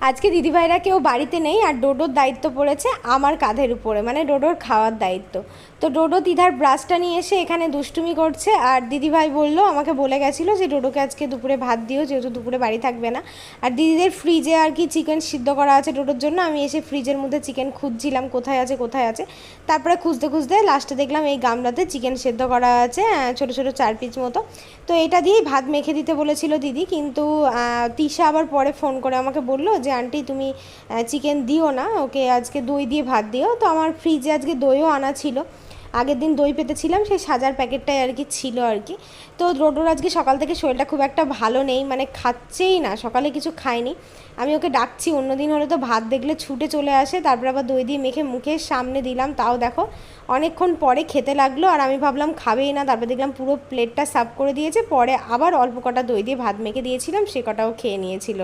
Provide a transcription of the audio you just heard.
আজকে দিদিভাইরা কেউ বাড়িতে নেই আর ডোডোর দায়িত্ব পড়েছে আমার কাঁধের উপরে, মানে ডোডোর খাওয়ার দায়িত্ব। তো ডোডো দিদার ব্রাশটা নিয়ে এসে এখানে দুষ্টুমি করছে, আর দিদিভাই বললো, আমাকে বলে গেছিলো যে ডোডোকে আজকে দুপুরে ভাত দিও, যেহেতু দুপুরে বাড়ি থাকবে না। আর দিদিদের ফ্রিজে আর কি চিকেন সিদ্ধ করা আছে ডোডোর জন্য। আমি এসে ফ্রিজের মধ্যে চিকেন খুঁজছিলাম কোথায় আছে কোথায় আছে। তারপরে খুঁজতে খুঁজতে লাস্টে দেখলাম এই গামলাতে চিকেন সেদ্ধ করা আছে, ছোটো ছোটো 4 পিস মতো। তো এটা দিয়েই ভাত মেখে দিতে বলেছিল দিদি, কিন্তু তিশা আবার পরে ফোন করে আমাকে বললো যে আন্টি তুমি চিকেন দিও না ওকে, আজকে দই দিয়ে ভাত দিও। তো আমার ফ্রিজে আজকে দইও আনা ছিল, আগের দিন দই পেতেছিলাম, সেই সাজার প্যাকেটটাই আর কি ছিল আর কি। তো ডোডোর আজকে সকাল থেকে শরীরটা খুব একটা ভালো নেই, মানে খাচ্ছেই না, সকালে কিছু খায়নি। আমি ওকে ডাকছি, অন্যদিন হলে তো ভাত দেখলে ছুটে চলে আসে, তারপর আবার দই দিয়ে মেখে মুখের সামনে দিলাম, তাও দেখো অনেকক্ষণ পরে খেতে লাগলো। আর আমি ভাবলাম খাবেই না, তারপর দেখলাম পুরো প্লেটটা সার্ভ করে দিয়েছে। পরে আবার অল্প কটা দই দিয়ে ভাত মেখে দিয়েছিলাম, সে কটাও খেয়ে নিয়েছিল।